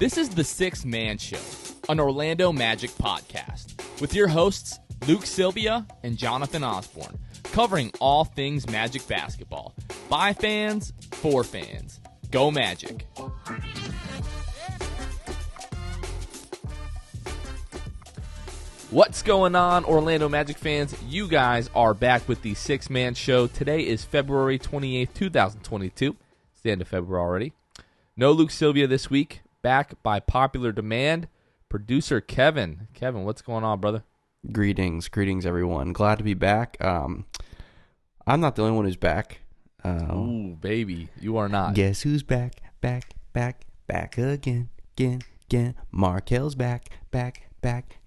This is the Sixth Man Show, an Orlando Magic podcast, with your hosts Luke Sylvia and Jonathan Osborne, covering all things Magic basketball. By fans, for fans. Go Magic. What's going on, Orlando Magic fans? You guys are back with the Sixth Man Show. Today is February 28th, 2022. It's the end of February already. No Luke Sylvia this week. Back by popular demand, producer Kevin. Kevin, what's going on, brother? Greetings, everyone. Glad to be back. I'm not the only one who's back. Ooh, baby, you are not. Guess who's back again. Markelle's back.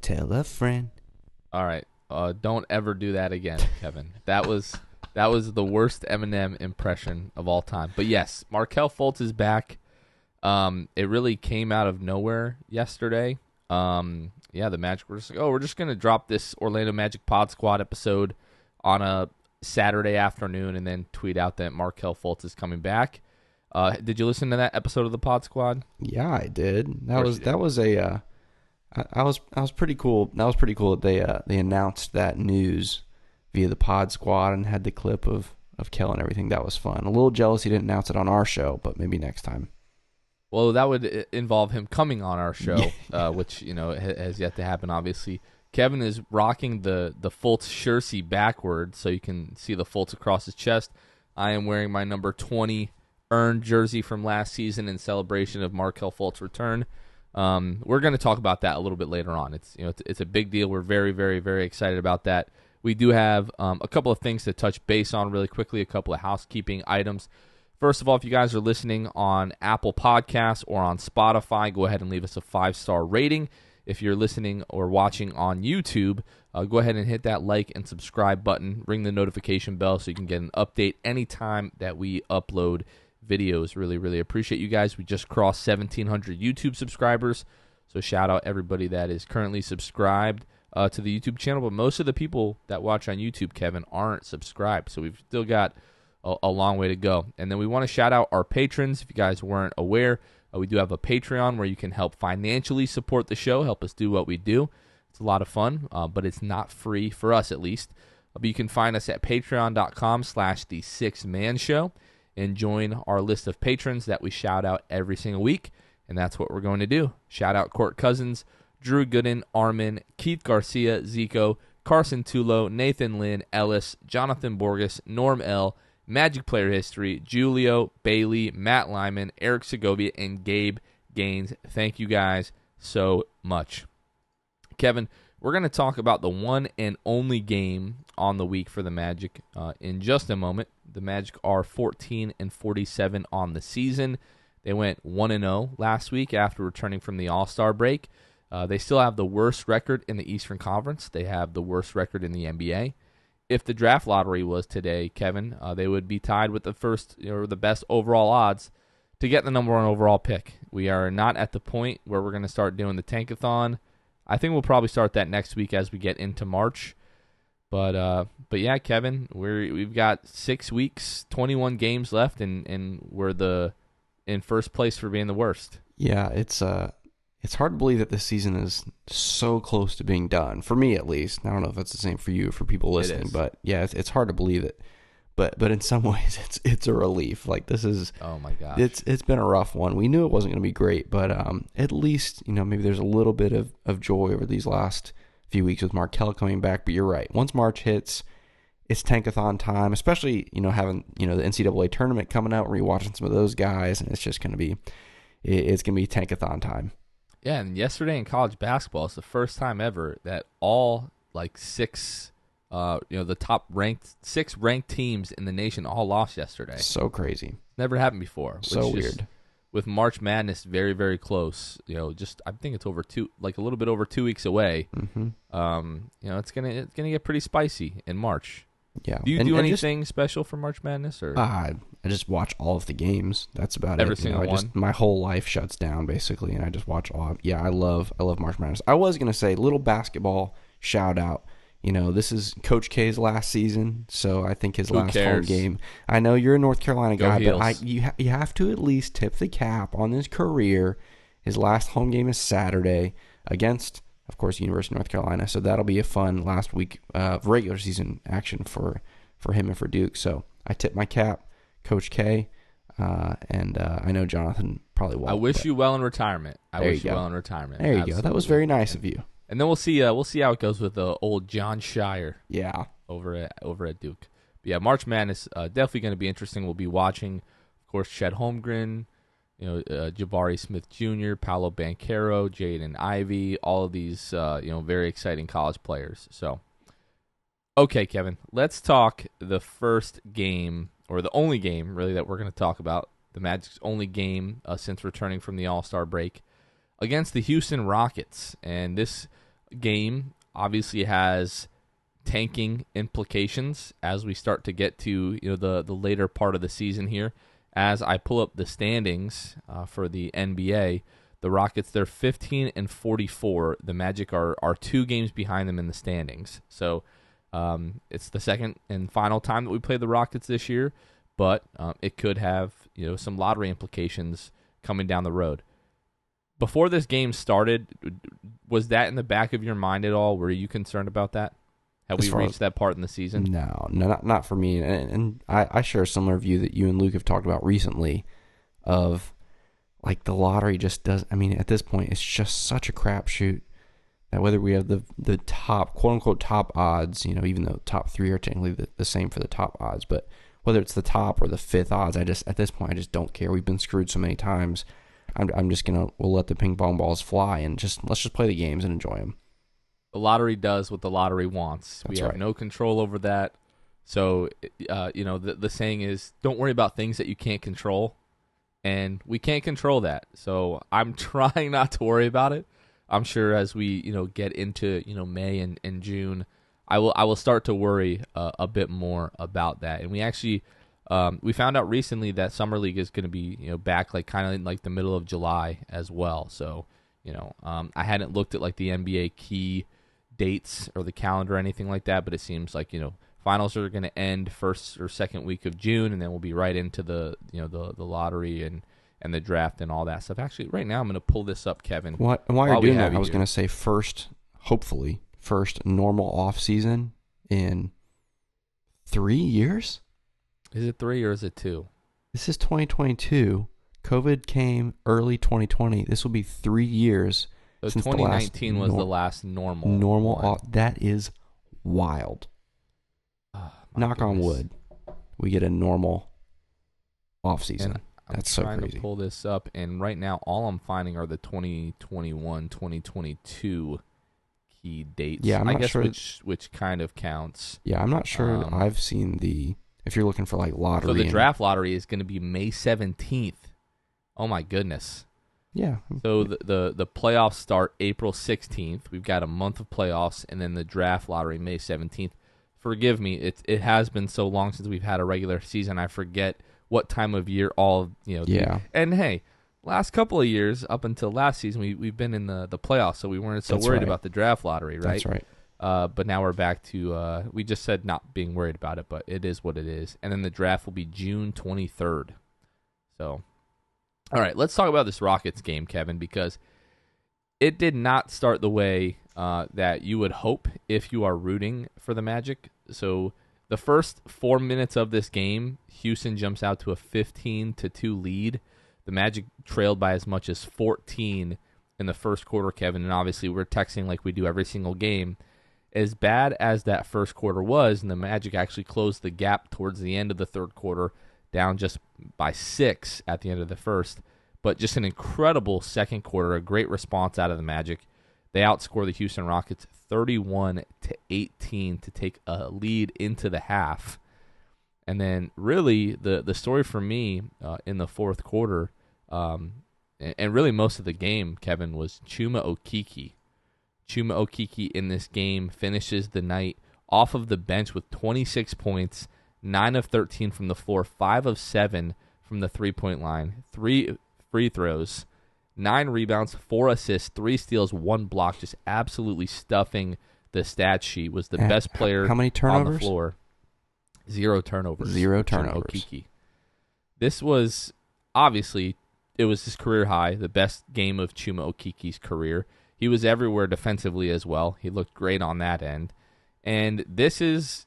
Tell a friend. All right, don't ever do that again, Kevin. That was the worst Eminem impression of all time. But yes, Markelle Fultz is back. It really came out of nowhere yesterday. The Magic were just like, we're just going to drop this Orlando Magic Pod Squad episode on a Saturday afternoon and then tweet out that Markelle Fultz is coming back. Did you listen to that episode of the Pod Squad? Yeah, I did. I was pretty cool. That was pretty cool that they announced that news via the Pod Squad and had the clip of Kel and everything. That was fun. A little jealous he didn't announce it on our show, but maybe next time. Well, that would involve him coming on our show, which has yet to happen. Obviously, Kevin is rocking the Fultz jersey backwards, so you can see the Fultz across his chest. I am wearing my number 20 earned jersey from last season in celebration of Markelle Fultz return. We're going to talk about that a little bit later on. It's a big deal. We're very, very, very excited about that. We do have a couple of things to touch base on really quickly, a couple of housekeeping items. First of all, if you guys are listening on Apple Podcasts or on Spotify, go ahead and leave us a 5-star rating. If you're listening or watching on YouTube, go ahead and hit that like and subscribe button. Ring the notification bell so you can get an update anytime that we upload videos. Really, really appreciate you guys. We just crossed 1,700 YouTube subscribers, so shout out everybody that is currently subscribed to the YouTube channel. But most of the people that watch on YouTube, Kevin, aren't subscribed, so we've still got a long way to go. And then we want to shout out our patrons. If you guys weren't aware, we do have a Patreon where you can help financially support the show, help us do what we do. It's a lot of fun, but it's not free for us at least. But you can find us at patreon.com/the Sixth Man Show and join our list of patrons that we shout out every single week. And that's what we're going to do. Shout out Court Cousins, Drew Gooden, Armin, Keith Garcia, Zico, Carson Tulo, Nathan Lynn, Ellis, Jonathan Borges, Norm L., Magic Player History, Julio, Bailey, Matt Lyman, Eric Segovia, and Gabe Gaines. Thank you guys so much. Kevin, we're going to talk about the one and only game on the week for the Magic in just a moment. The Magic are 14-47 on the season. They went 1-0 last week after returning from the All-Star break. They still have the worst record in the Eastern Conference. They have the worst record in the NBA. If the draft lottery was today, Kevin, they would be tied with the first or the best overall odds to get the number one overall pick. We are not at the point where we're going to start doing the tankathon. I think we'll probably start that next week as we get into March. But yeah, Kevin, we've got 6 weeks, 21 games left, and we're in first place for being the worst. Yeah, it's hard to believe that this season is so close to being done. For me, at least. I don't know if it's the same for you, for people listening, but yeah, it's hard to believe it. But in some ways, it's a relief. Like, this is, oh my gosh, it's been a rough one. We knew it wasn't going to be great, but at least maybe there's a little bit of joy over these last few weeks with Markelle coming back. But you're right. Once March hits, it's tankathon time. Especially having the NCAA tournament coming out, where you're watching some of those guys, and it's just going to be tankathon time. Yeah, and yesterday in college basketball, it's the first time ever that all six, the top six ranked teams in the nation all lost yesterday. So crazy. Never happened before. So weird. With March Madness very, very close, I think it's over a little bit over 2 weeks away. Mm-hmm. It's gonna get pretty spicy in March. Yeah. Do you do anything special for March Madness, or? I just watch all of the games. That's about Every it. single one. My whole life shuts down basically, and I just watch all. Yeah, I love March Madness. I was gonna say little basketball shout out. This is Coach K's last season, so I think his last home game. I know you're a North Carolina guy, but you have to at least tip the cap on his career His last home game is Saturday against, of course, University of North Carolina. So that'll be a fun last week of regular season action for him and for Duke. So I tip my cap, Coach K, and I know Jonathan probably won't. I wish you well in returnement. There you go. Absolutely. That was very nice of you. And then we'll see how it goes with old John Shire. Yeah. Over at Duke. But yeah, March Madness definitely going to be interesting. We'll be watching, of course, Chet Holmgren, Jabari Smith Jr., Paolo Banchero, Jaden Ivey, all of these very exciting college players. So, okay, Kevin, let's talk the first game, or the only game really that we're going to talk about. The Magic's only game since returning from the All-Star break against the Houston Rockets. And this game obviously has tanking implications as we start to get to the later part of the season here. As I pull up the standings for the NBA, the Rockets, they're 15-44. The Magic are 2 games behind them in the standings. So it's the second and final time that we play the Rockets this year, but it could have some lottery implications coming down the road. Before this game started, was that in the back of your mind at all? Were you concerned about that? Have we reached that part in the season? No, not for me. And I share a similar view that you and Luke have talked about recently of, like, the lottery just does. I mean, at this point, it's just such a crapshoot that whether we have the top, quote-unquote, top odds, even though top 3 are technically the same for the top odds, but whether it's the top or the 5th odds, at this point, I just don't care. We've been screwed so many times. I'm just we'll let the ping pong balls fly and let's just play the games and enjoy them. The lottery does what the lottery wants. That's we have no control over that. So, the saying is, don't worry about things that you can't control. And we can't control that. So I'm trying not to worry about it. I'm sure as we, get into, May and June, I will start to worry a bit more about that. And we actually, we found out recently that Summer League is going to be, back kind of in the middle of July as well. So, I hadn't looked at the NBA key dates or the calendar or anything like that, but it seems like finals are going to end first or second week of June, and then we'll be right into the the lottery and the draft and all that stuff. Actually, right now I'm going to pull this up, Kevin. While you're doing that, I was going to say hopefully first normal off season in 3 years. Is it 3 or is it 2? This is 2022. COVID came early 2020. This will be 3 years. So 2019 was the last normal. That is wild. Knock on wood. We get a normal off season. That's so crazy. I'm trying to pull this up, and right now all I'm finding are the 2021, 2022 key dates. Yeah, I guess sure which kind of counts. Yeah, I'm not sure I've seen if you're looking for lottery. So the draft lottery is going to be May 17th. Oh my goodness. Yeah. So the playoffs start April 16th. We've got a month of playoffs, and then the draft lottery May 17th. Forgive me, it has been so long since we've had a regular season. I forget what time of year Yeah. And hey, last couple of years up until last season, we've been in the playoffs, so we weren't so worried about the draft lottery, right? That's right. But now we're back to we just said not being worried about it, but it is what it is. And then the draft will be June 23rd. So. All right, let's talk about this Rockets game, Kevin, because it did not start the way that you would hope if you are rooting for the Magic. So the first 4 minutes of this game, Houston jumps out to a 15-2 lead. The Magic trailed by as much as 14 in the first quarter, Kevin, and obviously we're texting like we do every single game. As bad as that first quarter was, and the Magic actually closed the gap towards the end of the third quarter, down just by 6 at the end of the first. But just an incredible second quarter, a great response out of the Magic. They outscore the Houston Rockets 31-18 to take a lead into the half. And then really the story for me in the fourth quarter, and really most of the game, Kevin, was Chuma Okeke. Chuma Okeke in this game finishes the night off of the bench with 26 points, 9 of 13 from the floor, 5 of 7 from the three-point line, 3 free throws, 9 rebounds, 4 assists, 3 steals, 1 block, just absolutely stuffing the stat sheet. Was the best player how many turnovers? On the floor. 0 turnovers. 0 turnovers. Okeke. This was obviously it was his career high, the best game of Chuma Okeke's career. He was everywhere defensively as well. He looked great on that end. And this is,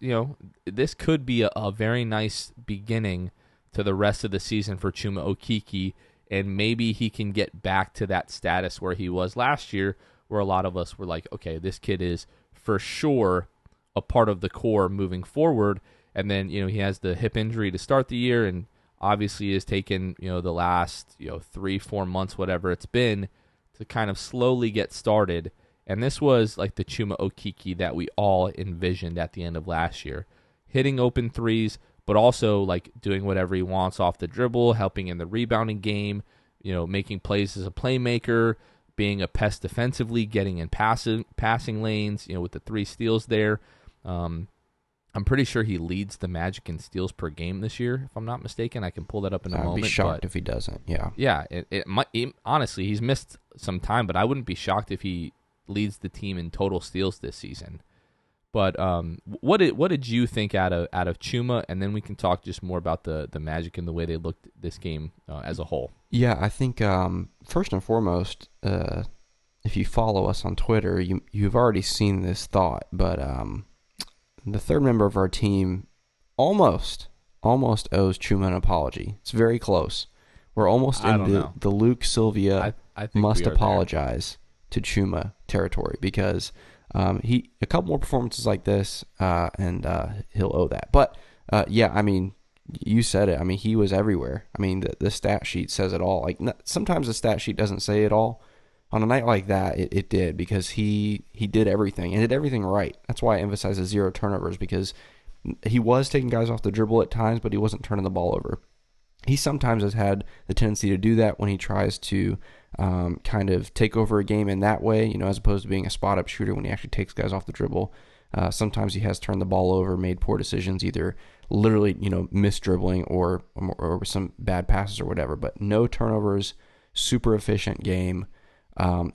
this could be a very nice beginning to the rest of the season for Chuma Okeke, and maybe he can get back to that status where he was last year, where a lot of us were like, okay, this kid is for sure a part of the core moving forward. And then, he has the hip injury to start the year, and obviously has taken, the last, 3-4 months, whatever it's been, to kind of slowly get started. And this was like the Chuma Okeke that we all envisioned at the end of last year. Hitting open threes, but also like doing whatever he wants off the dribble, helping in the rebounding game, making plays as a playmaker, being a pest defensively, getting in passing lanes, with the 3 steals there. I'm pretty sure he leads the Magic in steals per game this year, if I'm not mistaken. I can pull that up in a moment. I'd be shocked if he doesn't, yeah. Yeah, it might, honestly, he's missed some time, but I wouldn't be shocked if he leads the team in total steals this season. But what did you think out of Chuma? And then we can talk just more about the Magic and the way they looked this game as a whole. Yeah, I think first and foremost, if you follow us on Twitter, you've already seen this thought, but the third member of our team almost owes Chuma an apology. It's very close. We're almost in the Luke Sylvia I think must apologize to Chuma territory, because he a couple more performances like this and he'll owe that. But yeah, I mean, you said it. I mean, he was everywhere. I mean, the stat sheet says it all. Like, sometimes the stat sheet doesn't say it all. On a night like that, it did, because he did everything and did everything right. That's why I emphasize the 0 turnovers, because he was taking guys off the dribble at times, but he wasn't turning the ball over. He sometimes has had the tendency to do that when he tries to kind of take over a game in that way, as opposed to being a spot-up shooter when he actually takes guys off the dribble. Sometimes he has turned the ball over, made poor decisions, either literally, mis-dribbling or some bad passes or whatever. But no turnovers, super efficient game.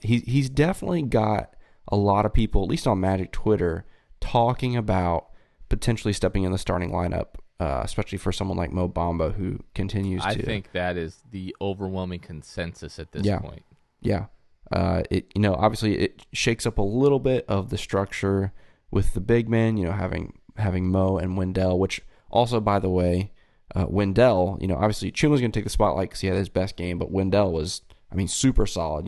He's definitely got a lot of people, at least on Magic Twitter, talking about potentially stepping in the starting lineup, especially for someone like Mo Bamba, who continues to... I think that is the overwhelming consensus at this point. Yeah. Obviously it shakes up a little bit of the structure with the big men, having Mo and Wendell, which also, by the way, Wendell, obviously Chuma's going to take the spotlight because he had his best game, but Wendell was, super solid.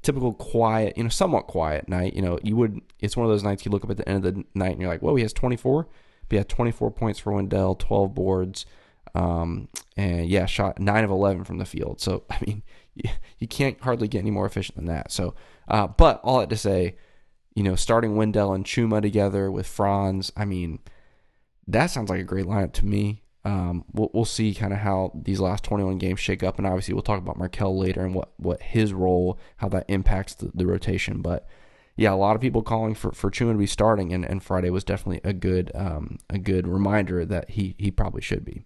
Typical quiet, somewhat quiet night. It's one of those nights you look up at the end of the night and you're like, whoa, he has 24? But yeah, 24 points for Wendell, 12 boards, and yeah, shot 9 of 11 from the field. So, I mean, you can't hardly get any more efficient than that. So, but all that to say, starting Wendell and Chuma together with Franz, I mean, that sounds like a great lineup to me. We'll see kind of how these last 21 games shake up, and obviously we'll talk about Markelle later and what his role, how that impacts the rotation. But yeah, a lot of people calling for Chuma to be starting, and Friday was definitely a good reminder that he probably should be.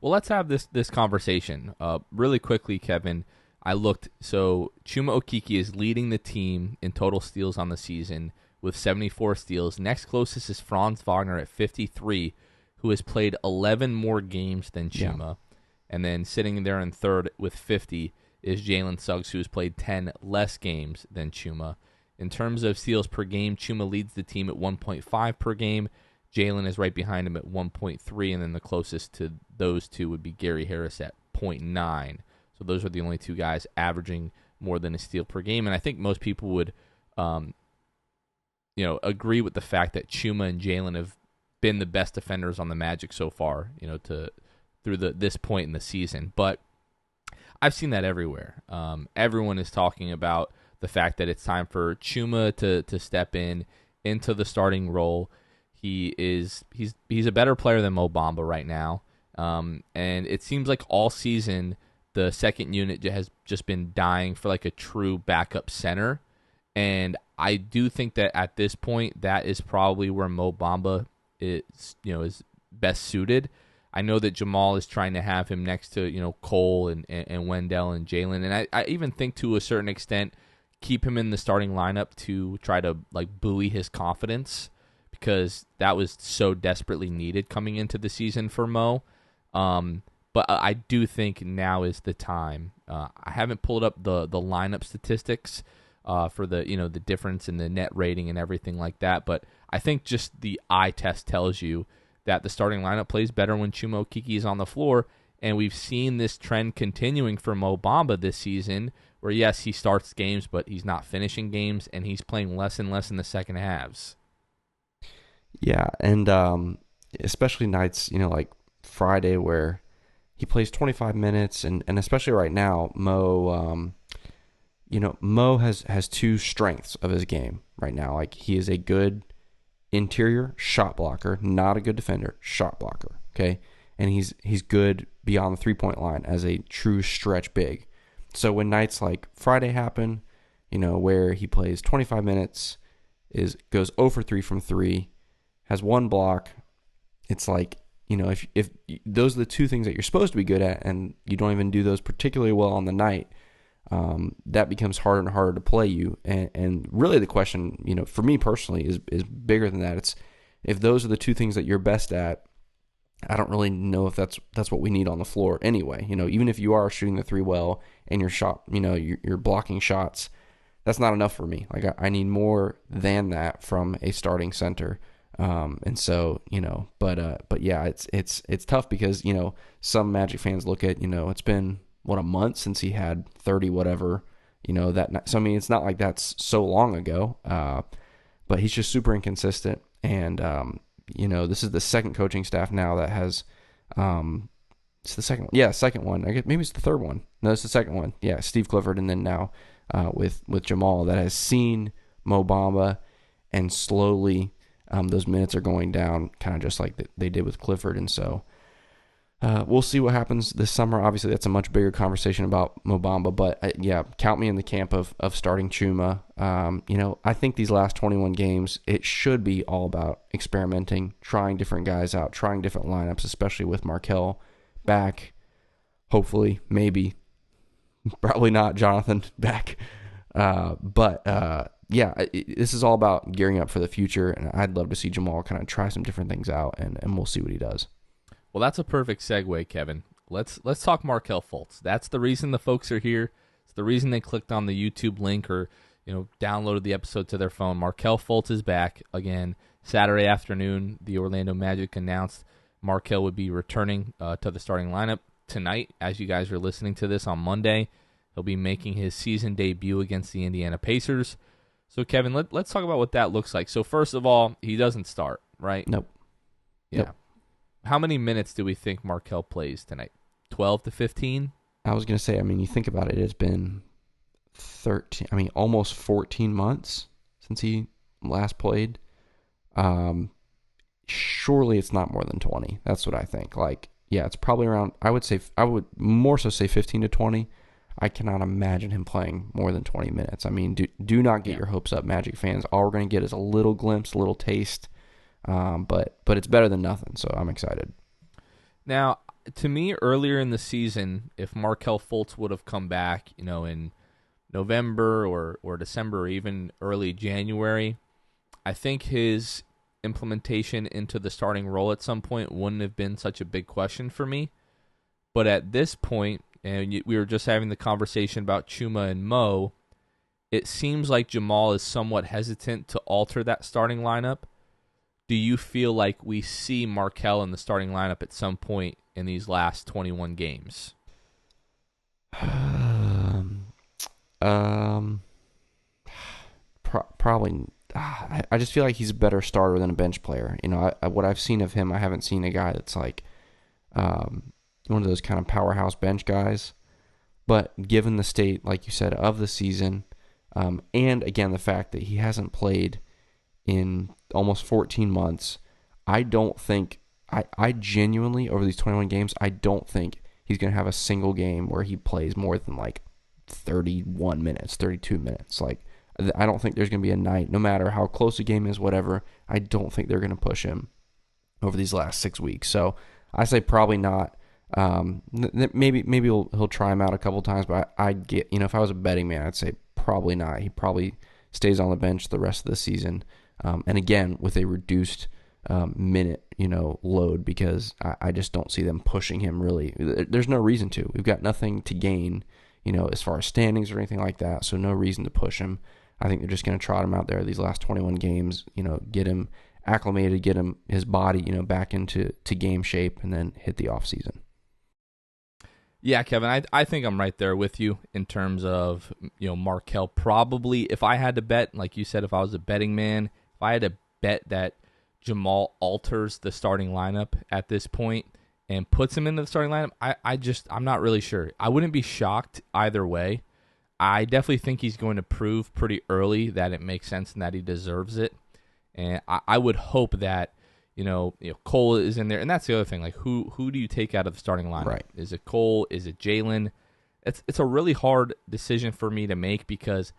Well, let's have this conversation really quickly, Kevin. I looked, so Chuma Okeke is leading the team in total steals on the season with 74 steals. Next closest is Franz Wagner at 53, who has played 11 more games than Chuma. Yeah. And then sitting there in third with 50 is Jalen Suggs, who has played 10 less games than Chuma. In terms of steals per game, Chuma leads the team at 1.5 per game. Jalen is right behind him at 1.3, and then the closest to those two would be Gary Harris at 0.9. So those are the only two guys averaging more than a steal per game. And I think most people would agree with the fact that Chuma and Jalen have been the best defenders on the Magic so far, through this point in the season. But I've seen that everywhere. Everyone is talking about the fact that it's time for Chuma to step into the starting role. He's a better player than Mo Bamba right now. And it seems like all season the second unit has just been dying for like a true backup center. And I do think that at this point that is probably where Mo Bamba is best suited. I know that Jamal is trying to have him next to Cole and Wendell and Jalen, and I even think to a certain extent keep him in the starting lineup to try to like buoy his confidence, because that was so desperately needed coming into the season for Mo. But I do think now is the time. I haven't pulled up the lineup statistics for the the difference in the net rating and everything like that. But I think just the eye test tells you that the starting lineup plays better when Chuma Okeke is on the floor. And we've seen this trend continuing for Mo Bamba this season, where yes, he starts games, but he's not finishing games, and he's playing less and less in the second halves. Yeah, and especially nights, like Friday where he plays 25 minutes, and especially right now, Mo, Mo has two strengths of his game right now. Like, he is a good interior shot blocker, not a good defender, shot blocker, okay? And he's good beyond the three-point line as a true stretch big. So when nights like Friday happen, where he plays 25 minutes, goes 0 for 3 from 3, has one block, it's like, if those are the two things that you're supposed to be good at, and you don't even do those particularly well on the night, that becomes harder and harder to play you. And really the question, for me personally, is bigger than that. It's if those are the two things that you're best at, I don't really know if that's what we need on the floor anyway. Even if you are shooting the three well and your shot, you're blocking shots, that's not enough for me. Like, I need more than that from a starting center. And so, but yeah, it's tough because, some Magic fans look at, it's been a month since he had 30, whatever, so I mean, it's not like that's so long ago, but he's just super inconsistent. And, this is the second coaching staff now that has, it's the second one. Yeah. Second one. I guess maybe it's the third one. No, it's the second one. Yeah. Steve Clifford. And then now, with Jamal, that has seen Mo Bamba, and slowly, those minutes are going down, kind of just like they did with Clifford. And so we'll see what happens this summer. Obviously, that's a much bigger conversation about Mo Bamba. But, yeah, count me in the camp of starting Chuma. I think these last 21 games, it should be all about experimenting, trying different guys out, trying different lineups, especially with Markelle back, hopefully, maybe. Probably not Jonathan back. Yeah, this is all about gearing up for the future, and I'd love to see Jamal kind of try some different things out, and we'll see what he does. Well, that's a perfect segue, Kevin. Let's talk Markelle Fultz. That's the reason the folks are here. It's the reason they clicked on the YouTube link or downloaded the episode to their phone. Markelle Fultz is back again. Saturday afternoon, the Orlando Magic announced Markelle would be returning to the starting lineup tonight. As you guys are listening to this on Monday, he'll be making his season debut against the Indiana Pacers. So, Kevin, let's talk about what that looks like. So, first of all, he doesn't start, right? Nope. Yeah. Nope. How many minutes do we think Markelle plays tonight? 12 to 15? I was going to say, you think about it, it's been 13, almost 14 months since he last played. Surely it's not more than 20. That's what I think. Yeah, it's probably around, I would more so say 15 to 20. I cannot imagine him playing more than 20 minutes. Do not get your hopes up, Magic fans. All we're going to get is a little glimpse, a little taste. But it's better than nothing, so I'm excited. Now, to me, earlier in the season, if Markelle Fultz would have come back, in November or December or even early January, I think his implementation into the starting role at some point wouldn't have been such a big question for me. But at this point, and we were just having the conversation about Chuma and Mo, it seems like Jamal is somewhat hesitant to alter that starting lineup. Do you feel like we see Markelle in the starting lineup at some point in these last 21 games? Probably. I just feel like he's a better starter than a bench player. What I've seen of him, I haven't seen a guy that's like one of those kind of powerhouse bench guys. But given the state, like you said, of the season, and again the fact that he hasn't played in almost 14 months, I don't think, I genuinely, over these 21 games, I don't think he's going to have a single game where he plays more than 31 minutes, 32 minutes. I don't think there's going to be a night, no matter how close the game is, whatever, I don't think they're going to push him over these last 6 weeks. So I say probably not. Maybe he'll try him out a couple times, but I'd get, if I was a betting man, I'd say probably not. He probably stays on the bench the rest of the season. And again, with a reduced minute, load, because I just don't see them pushing him really. There's no reason to. We've got nothing to gain, as far as standings or anything like that. So no reason to push him. I think they're just going to trot him out there these last 21 games, get him acclimated, get him his body, back into game shape, and then hit the offseason. Yeah, Kevin, I think I'm right there with you in terms of, Markelle probably, if I had to bet, like you said, if I was a betting man, if I had to bet that Jamal alters the starting lineup at this point and puts him into the starting lineup, I'm not really sure. I wouldn't be shocked either way. I definitely think he's going to prove pretty early that it makes sense and that he deserves it. And I would hope that, Cole is in there. And that's the other thing. Like, who do you take out of the starting lineup? Right. Is it Cole? Is it Jalen? It's a really hard decision for me to make because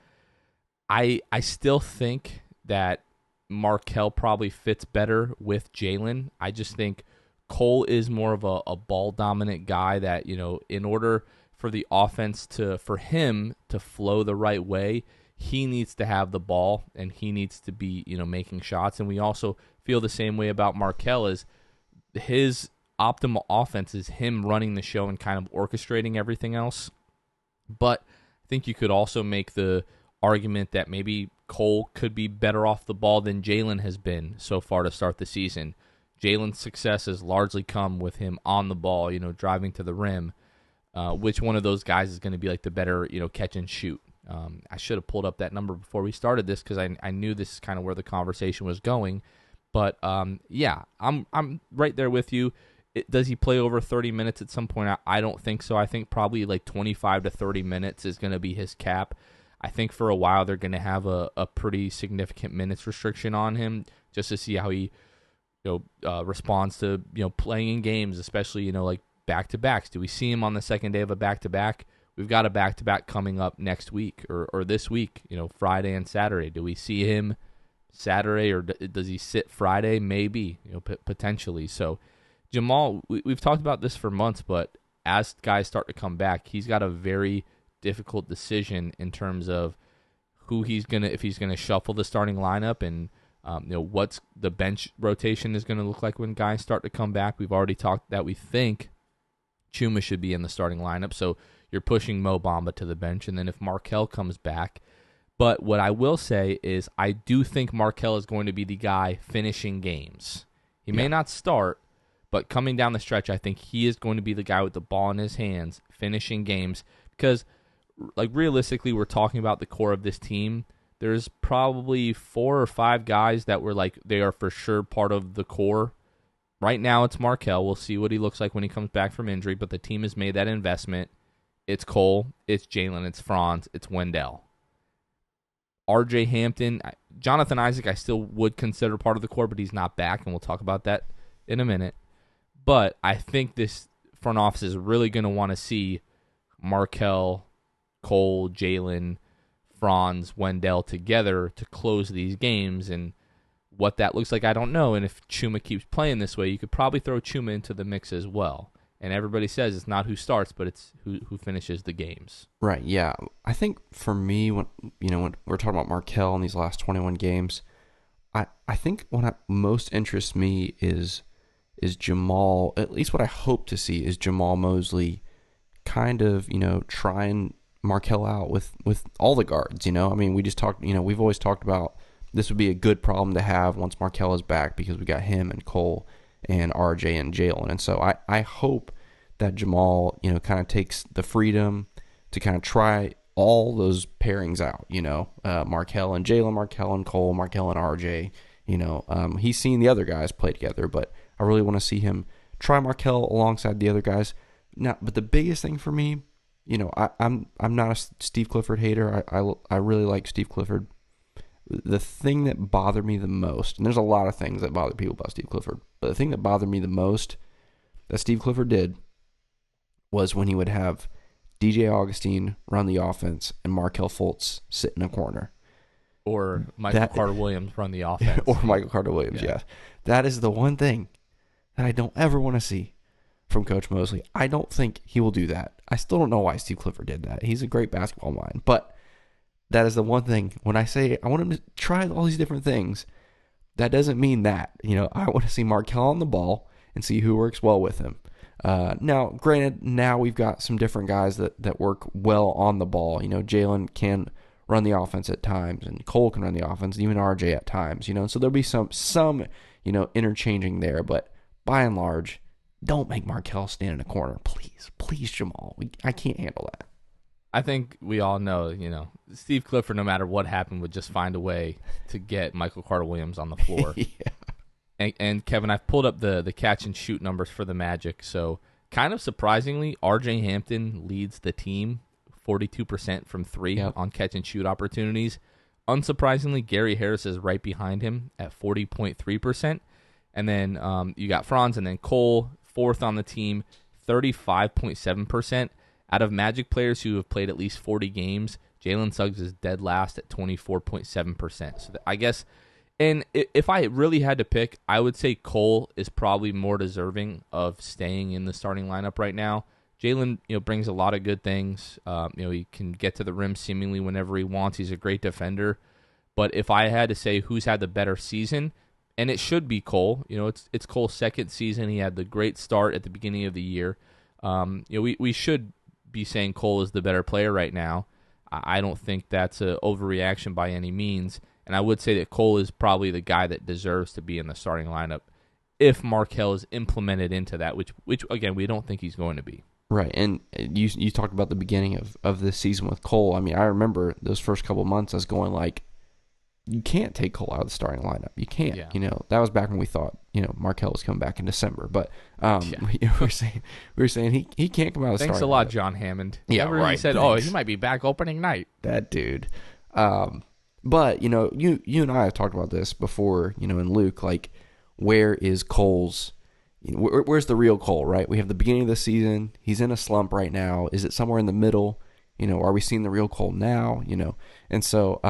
I still think that Markelle probably fits better with Jalen. I just think Cole is more of a ball-dominant guy that, in order for the offense for him to flow the right way, he needs to have the ball and he needs to be, making shots. And we also feel the same way about Markelle, is his optimal offense is him running the show and kind of orchestrating everything else. But I think you could also make the argument that maybe Cole could be better off the ball than Jalen has been so far to start the season. Jalen's success has largely come with him on the ball, driving to the rim. Which one of those guys is going to be like the better, catch and shoot? I should have pulled up that number before we started this because I knew this is kind of where the conversation was going. But yeah, I'm right there with you. Does he play over 30 minutes at some point? I don't think so. I think probably like 25 to 30 minutes is going to be his cap. I think for a while they're going to have a pretty significant minutes restriction on him just to see how he responds to playing in games, especially like back-to-backs. Do we see him on the second day of a back-to-back? We've got a back-to-back coming up next week or this week, Friday and Saturday. Do we see him Saturday or does he sit Friday? Maybe, potentially. So Jamal, we've talked about this for months, but as guys start to come back, he's got a very difficult decision in terms of if he's gonna shuffle the starting lineup and what's the bench rotation is going to look like when guys start to come back. We've already talked that we think Chuma should be in the starting lineup, so you're pushing Mo Bamba to the bench, and then if Markelle comes back. But what I will say is I do think Markelle is going to be the guy finishing games. He may not start, but coming down the stretch, I think he is going to be the guy with the ball in his hands, finishing games. Because, like, realistically, we're talking about the core of this team. There's probably 4 or 5 guys that were like, they are for sure part of the core. Right now, it's Markelle. We'll see what he looks like when he comes back from injury, but the team has made that investment. It's Cole, it's Jalen, it's Franz, it's Wendell. RJ Hampton, Jonathan Isaac, I still would consider part of the core, but he's not back, and we'll talk about that in a minute. But I think this front office is really going to want to see Markelle, Cole, Jalen, Franz, Wendell together to close these games, and what that looks like, I don't know. And if Chuma keeps playing this way, you could probably throw Chuma into the mix as well. And everybody says it's not who starts, but it's who finishes the games. Right, yeah. I think for me, when we're talking about Markelle in these last 21 games, I think what most interests me is Jamal, at least what I hope to see is Jamal Mosley kind of, trying Markelle out with all the guards, I mean, we just talked, we've always talked about this would be a good problem to have once Markelle is back because we got him and Cole and RJ and Jalen. And so I hope that Jamal, kind of takes the freedom to kind of try all those pairings out, Markelle and Jalen, Markelle and Cole, Markelle and RJ, he's seen the other guys play together, but I really want to see him try Markelle alongside the other guys. Now, but the biggest thing for me, I'm not a Steve Clifford hater. I really like Steve Clifford. The thing that bothered me the most, and there's a lot of things that bother people about Steve Clifford, but the thing that bothered me the most that Steve Clifford did was when he would have DJ Augustine run the offense and Markelle Fultz sit in a corner. Or Michael Carter-Williams run the offense. Or Michael Carter-Williams, yeah. That is the one thing that I don't ever want to see from Coach Mosley. I don't think he will do that. I still don't know why Steve Clifford did that. He's a great basketball mind, but that is the one thing. When I say I want him to try all these different things, that doesn't mean that. I want to see Markelle on the ball and see who works well with him. Now, granted, now we've got some different guys that work well on the ball. Jalen can run the offense at times, and Cole can run the offense, and even RJ at times. So there'll be some interchanging there. But by and large, don't make Markelle stand in a corner, please, Jamal. I can't handle that. I think we all know, Steve Clifford, no matter what happened, would just find a way to get Michael Carter-Williams on the floor. Yeah. And Kevin, I've pulled up the catch and shoot numbers for the Magic. So kind of surprisingly, RJ Hampton leads the team 42% from three on catch and shoot opportunities. Unsurprisingly, Gary Harris is right behind him at 40.3%. And then you got Franz and then Cole, fourth on the team, 35.7%. Out of Magic players who have played at least 40 games, Jalen Suggs is dead last at 24.7%. So I guess, and if I really had to pick, I would say Cole is probably more deserving of staying in the starting lineup right now. Jalen, brings a lot of good things. He can get to the rim seemingly whenever he wants. He's a great defender. But if I had to say who's had the better season, and it should be Cole. It's Cole's second season. He had the great start at the beginning of the year. We should be saying Cole is the better player right now. I don't think that's an overreaction by any means. And I would say that Cole is probably the guy that deserves to be in the starting lineup if Markelle is implemented into that, which again, we don't think he's going to be. Right, and you talked about the beginning of this season with Cole. I mean, I remember those first couple months as going like, you can't take Cole out of the starting lineup. You can't. Yeah. That was back when we thought, Markelle was coming back in December. But we were saying he can't come out of the starting lineup. Thanks a lot, John Hammond. Yeah, Remember right. He said, thanks. he might be back opening night. That dude. But, you and I have talked about this before, in Luke, like, where is Cole's, where's the real Cole, right? We have the beginning of the season. He's in a slump right now. Is it somewhere in the middle? Are we seeing the real Cole now? And so,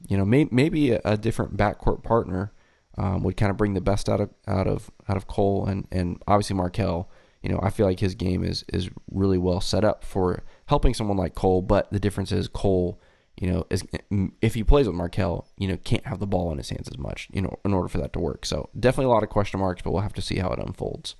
maybe a different backcourt partner would kind of bring the best out of Cole and obviously Markelle. I feel like his game is really well set up for helping someone like Cole. But the difference is Cole, if he plays with Markelle, can't have the ball in his hands as much, in order for that to work. So definitely a lot of question marks, but we'll have to see how it unfolds.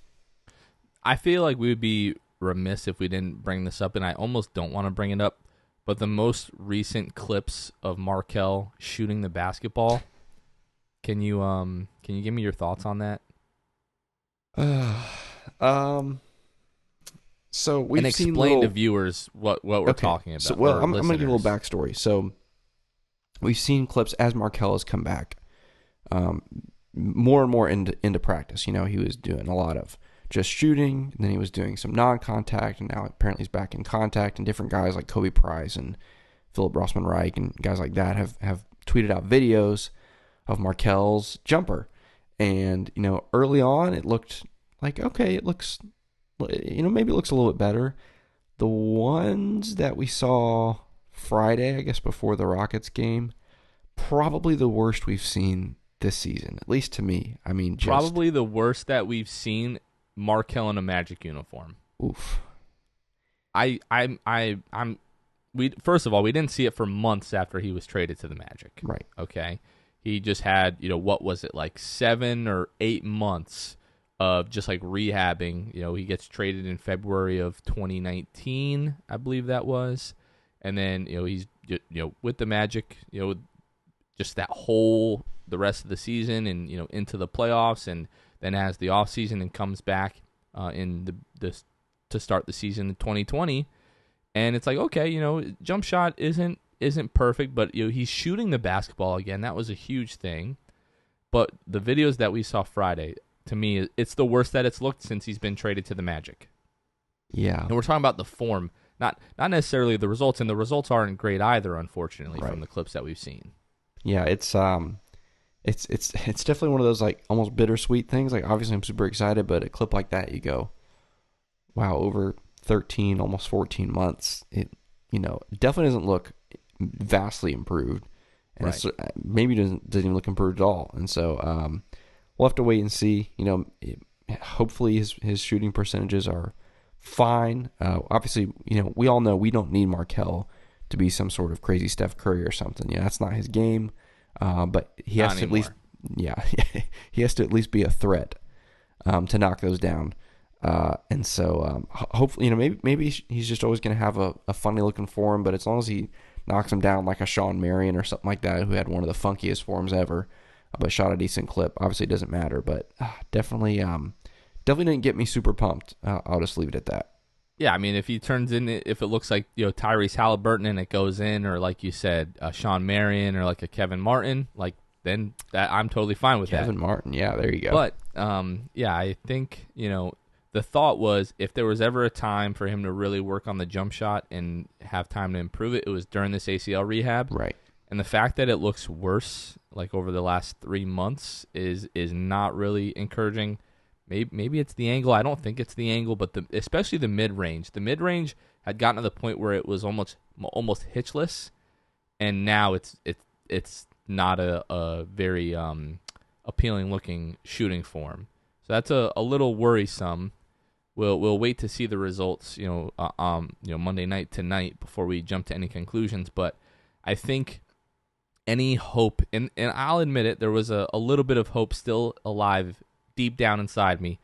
I feel like we would be remiss if we didn't bring this up, and I almost don't want to bring it up, but the most recent clips of Markelle shooting the basketball, can you give me your thoughts on that? So we've and seen explain to viewers what we're talking about. So, I'm going to give a little backstory. So we've seen clips as Markelle has come back, more and more into practice. He was doing a lot of just shooting, and then he was doing some non-contact, and now apparently he's back in contact. And different guys like Kobe Price and Philip Rossman-Reich and guys like that have tweeted out videos of Markelle's jumper. And early on, it looked like it looks. Maybe it looks a little bit better. The ones that we saw Friday, I guess before the Rockets game, probably the worst we've seen this season, at least to me. I mean, probably the worst that we've seen Markelle in a Magic uniform. Oof. First of all, we didn't see it for months after he was traded to the Magic. Right. Okay. He just had, what was it, like 7 or 8 months of just like rehabbing. He gets traded in February of 2019, I believe that was. And then, he's, with the Magic, just the rest of the season and, into the playoffs, and then has the off season and comes back to start the season in 2020. And it's like, okay, jump shot isn't perfect, but he's shooting the basketball again. That was a huge thing. But the videos that we saw Friday, to me, it's the worst that it's looked since he's been traded to the Magic. Yeah. And we're talking about the form, not necessarily the results, and the results aren't great either, unfortunately, right, from the clips that we've seen. Yeah, it's definitely one of those like almost bittersweet things. Like obviously I'm super excited, but a clip like that, you go, wow, over 13, almost 14 months, it definitely doesn't look vastly improved, and right, maybe doesn't even look improved at all. And so we'll have to wait and see. Hopefully his shooting percentages are fine. Obviously, we all know we don't need Markelle to be some sort of crazy Steph Curry or something. That's not his game. But he has to at least yeah, he has to at least be a threat to knock those down. And so hopefully, maybe he's just always going to have a funny looking form, but as long as he knocks him down like a Sean Marion or something like that, who had one of the funkiest forms ever, but shot a decent clip, obviously it doesn't matter, but definitely didn't get me super pumped. I'll just leave it at that. Yeah, I mean, if he turns in, if it looks like Tyrese Halliburton and it goes in, or like you said, Sean Marion or like a Kevin Martin, like then that I'm totally fine with Kevin Martin, yeah, there you go. But yeah, I think the thought was if there was ever a time for him to really work on the jump shot and have time to improve it, it was during this ACL rehab. Right. And the fact that it looks worse, like over the last 3 months, is not really encouraging. Maybe it's the angle. I don't think it's the angle, but especially the mid range. The mid range had gotten to the point where it was almost hitchless, and now it's not a very appealing looking shooting form. So that's a little worrisome. We'll wait to see the results, Monday night tonight before we jump to any conclusions. But I think any hope, and I'll admit it, there was a little bit of hope still alive deep down inside me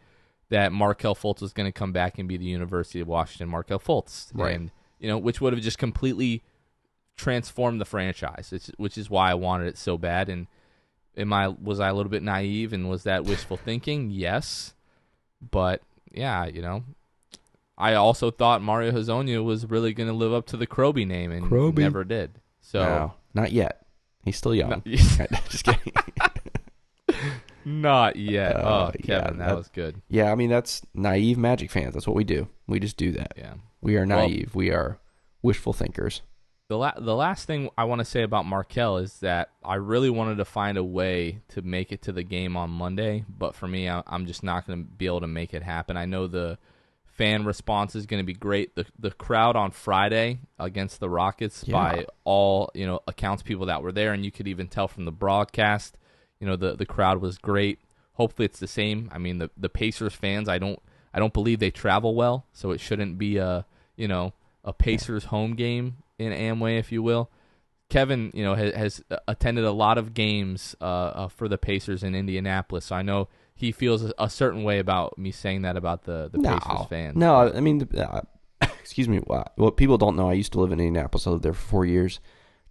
that Markelle Fultz was going to come back and be the University of Washington Markelle Fultz, right? And which would have just completely transformed the franchise, which is why I wanted it so bad. And was I a little bit naive, and was that wishful thinking? Yes, but yeah, I also thought Mario Hezonja was really going to live up to the Krobe name, and never did. So no, not yet. He's still young. Just kidding. Not yet. Kevin, that was good. Yeah, I mean, that's naive Magic fans. That's what we do. We just do that. Yeah. We are naive. We are wishful thinkers. The last thing I want to say about Markelle is that I really wanted to find a way to make it to the game on Monday, but for me, I'm just not going to be able to make it happen. I know the fan response is going to be great. The crowd on Friday against the Rockets, by all accounts, people that were there, and you could even tell from the broadcast, the crowd was great. Hopefully it's the same. I mean, the Pacers fans, I don't believe they travel well, so it shouldn't be a Pacers home game in Amway, if you will. Kevin, has attended a lot of games for the Pacers in Indianapolis, so I know he feels a certain way about me saying that about the Pacers fans. No, I mean, excuse me. What people don't know, I used to live in Indianapolis. I lived there for 4 years.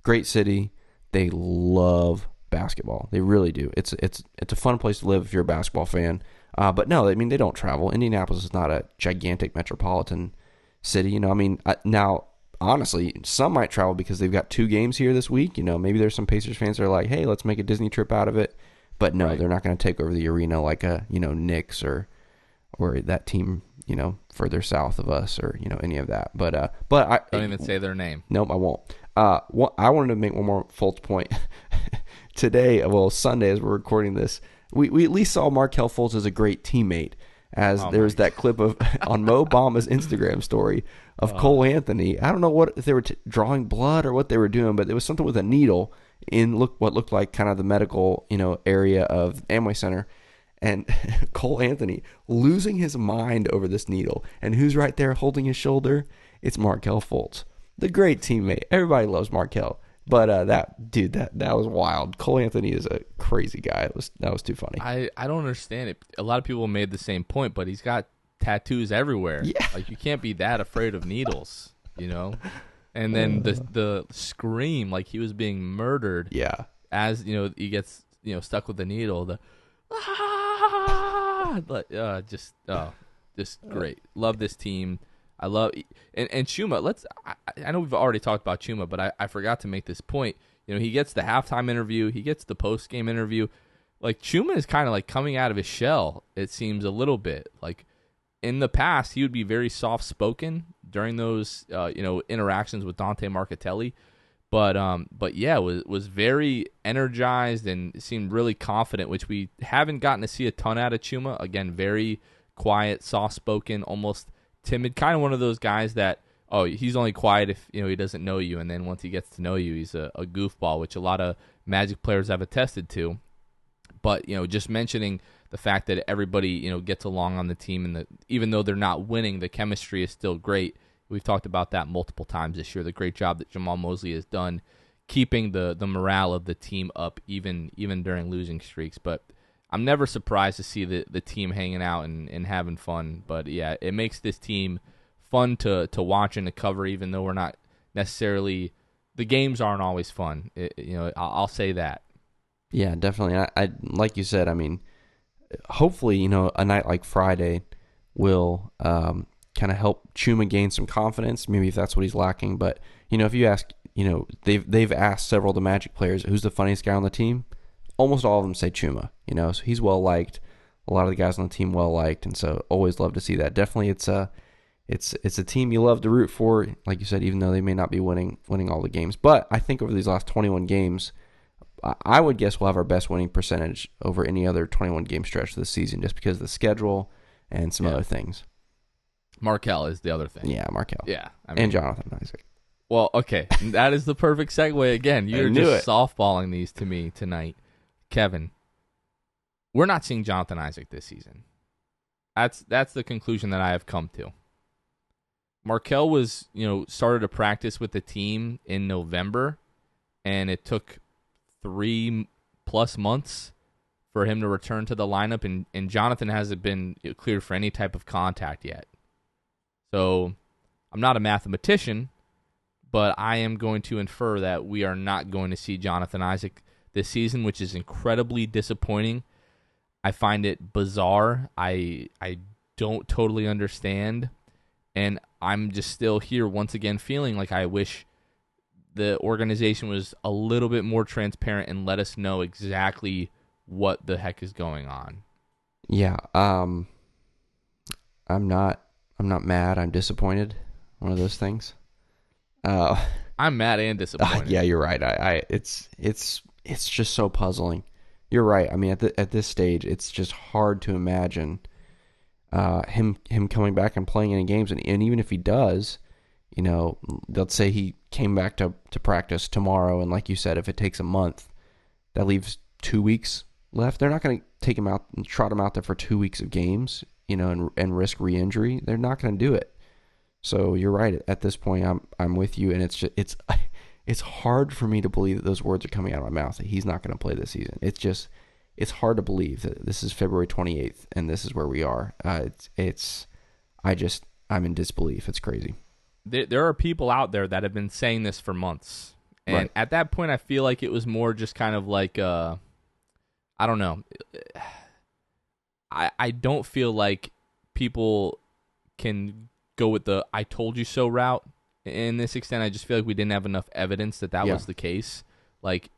Great city. They love basketball. They really do. It's a fun place to live if you're a basketball fan. But no, I mean, they don't travel. Indianapolis is not a gigantic metropolitan city. Now, honestly, some might travel because they've got 2 games here this week. Maybe there's some Pacers fans that are like, hey, let's make a Disney trip out of it. But no, They're not going to take over the arena like a Knicks or that team further south of us or any of that. But I don't even say their name. Nope, I won't. I wanted to make one more Fultz point. Today, Sunday, as we're recording this, we at least saw Markelle Fultz as a great teammate. As there's that clip of on Mo Bama's Instagram story of Cole Anthony. I don't know if they were drawing blood or what they were doing, but it was something with a needle in what looked like kind of the medical area of Amway Center, and Cole Anthony losing his mind over this needle. And who's right there holding his shoulder? It's Markelle Fultz, the great teammate. Everybody loves Markelle. But that was wild. Cole Anthony is a crazy guy. That was too funny. I don't understand it. A lot of people made the same point, but he's got tattoos everywhere. Yeah. Like, you can't be that afraid of needles, And then the scream, like he was being murdered. Yeah. As he gets stuck with the needle. Just great. Love this team. I love and Chuma. I know we've already talked about Chuma, but I forgot to make this point. He gets the halftime interview, he gets the post game interview. Like, Chuma is kind of like coming out of his shell. It seems a little bit like in the past he would be very soft spoken during those interactions with Dante Marchitelli, but yeah, was very energized and seemed really confident, which we haven't gotten to see a ton out of Chuma. Again, very quiet, soft spoken, almost timid, kind of one of those guys that, he's only quiet if he doesn't know you, and then once he gets to know you, he's a goofball, which a lot of Magic players have attested to. But just mentioning the fact that everybody gets along on the team, and even though they're not winning, the chemistry is still great. We've talked about that multiple times this year. The great job that Jamal Mosley has done keeping the morale of the team up even during losing streaks. But I'm never surprised to see the team hanging out and having fun. But yeah, it makes this team fun to watch and to cover, even though we're not necessarily, the games aren't always fun. I'll say that. Yeah, definitely. I like you said, I mean, hopefully, a night like Friday will kind of help Chuma gain some confidence, maybe if that's what he's lacking. But, if you ask, they've asked several of the Magic players, who's the funniest guy on the team? Almost all of them say Chuma, so he's well-liked. A lot of the guys on the team well-liked, and so always love to see that. Definitely it's a team you love to root for, like you said, even though they may not be winning all the games. But I think over these last 21 games, I would guess we'll have our best winning percentage over any other 21-game stretch this season, just because of the schedule and some other things. Markelle is the other thing. Yeah, Markelle. Yeah. And Jonathan Isaac. Well, okay. That is the perfect segue again. You're just softballing these to me tonight. Kevin, we're not seeing Jonathan Isaac this season. That's the conclusion that I have come to. Markelle was, started to practice with the team in November, and it took 3+ months for him to return to the lineup, and Jonathan hasn't been cleared for any type of contact yet. So I'm not a mathematician, but I am going to infer that we are not going to see Jonathan Isaac this season, which is incredibly disappointing. I find it bizarre. I don't totally understand, and I'm just still here once again feeling like I wish the organization was a little bit more transparent and let us know exactly what the heck is going on. Yeah, I'm not mad. I'm disappointed. One of those things. I'm mad and disappointed. Yeah, you're right. It's just so puzzling. You're right. I mean, at this stage, it's just hard to imagine him coming back and playing any games, and even if he does, let's say he came back to practice tomorrow, and like you said, if it takes a month, that leaves 2 weeks left. They're not going to take him out and trot him out there for 2 weeks of games, and risk re-injury. They're not going to do it. So you're right. At this point, I'm with you, and it's hard for me to believe that those words are coming out of my mouth that he's not going to play this season. It's hard to believe that this is February 28th and this is where we are. I'm in disbelief. It's crazy. There are people out there that have been saying this for months. And At that point, I feel like it was more just kind of like, I don't know. I don't feel like people can go with the I told you so route in this extent. I just feel like we didn't have enough evidence that was the case. Like,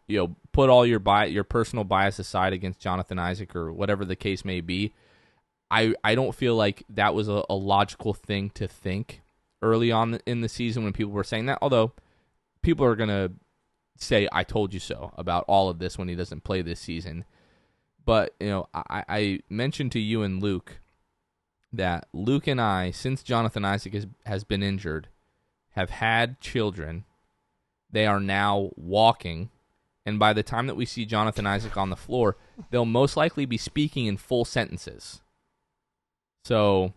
put all your personal bias aside against Jonathan Isaac or whatever the case may be. I don't feel like that was a logical thing to think early on in the season when people were saying that, although people are going to say I told you so about all of this when he doesn't play this season. But, I mentioned to you and Luke that Luke and I, since Jonathan Isaac has been injured, have had children. They are now walking, and by the time that we see Jonathan Isaac on the floor, they'll most likely be speaking in full sentences. So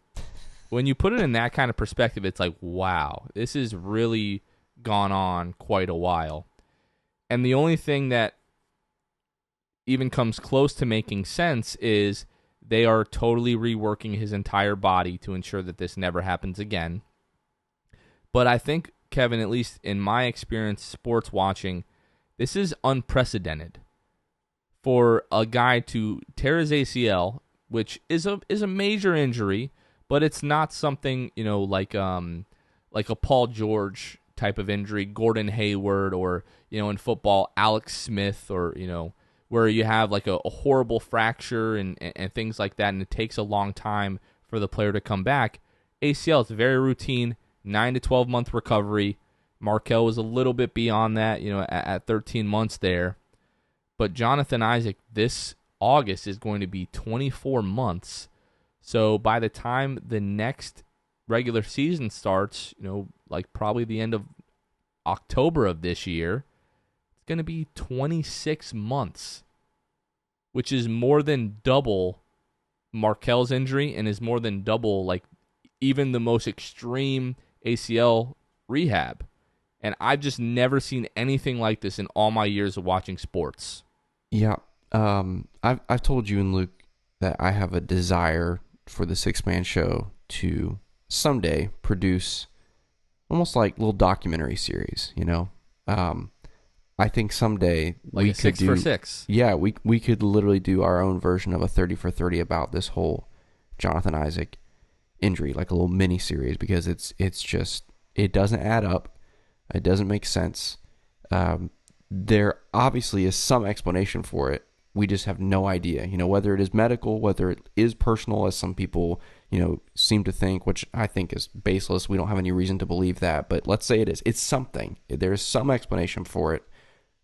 when you put it in that kind of perspective, it's like, wow, this has really gone on quite a while. And the only thing that even comes close to making sense is they are totally reworking his entire body to ensure that this never happens again. But I think, Kevin, at least in my experience sports watching, this is unprecedented for a guy to tear his ACL, which is a major injury, but it's not something, like a Paul George type of injury, Gordon Hayward, or, in football, Alex Smith, or, where you have like a horrible fracture and things like that, and it takes a long time for the player to come back. ACL is very routine, 9 to 12 month recovery. Markelle was a little bit beyond that, at 13 months there. But Jonathan Isaac, this August is going to be 24 months. So by the time the next regular season starts, like probably the end of October of this year, it's going to be 26 months, which is more than double Markelle's injury and is more than double, like, even the most extreme ACL rehab. And I've just never seen anything like this in all my years of watching sports. Yeah. I've told you and Luke that I have a desire for the Six Man Show to someday produce almost like little documentary series, you know. I think someday Like we a could 6 do for 6. Yeah, we could literally do our own version of a 30 for 30 about this whole Jonathan Isaac injury, like a little mini series, because it's just, it doesn't add up. It doesn't make sense. There obviously is some explanation for it. We just have no idea, you know, whether it is medical, whether it is personal, as some people, you know, seem to think, which I think is baseless. We don't have any reason to believe that, but let's say it is. It's something. There's some explanation for it.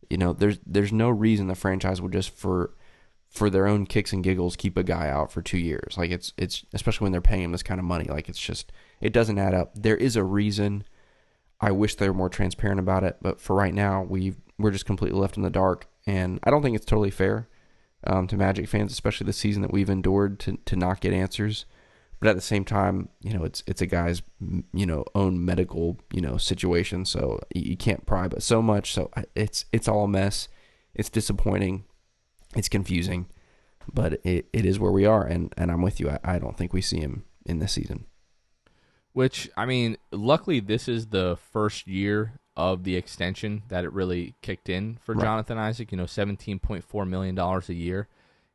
You know, there's no reason the franchise would just for their own kicks and giggles keep a guy out for 2 years. Like it's especially when they're paying him this kind of money. Like it's just, it doesn't add up. There is a reason. I wish they were more transparent about it, but for right now, we're just completely left in the dark, and I don't think it's totally fair to Magic fans, especially the season that we've endured to not get answers. But at the same time, you know, it's a guy's, you know, own medical, you know, situation, so you can't pry but so much. So it's all a mess. It's disappointing. It's confusing, but it is where we are, and I'm with you. I don't think we see him in this season. Which, I mean, luckily this is the first year of the extension that it really kicked in for Right. Jonathan Isaac, you know, $17.4 million a year.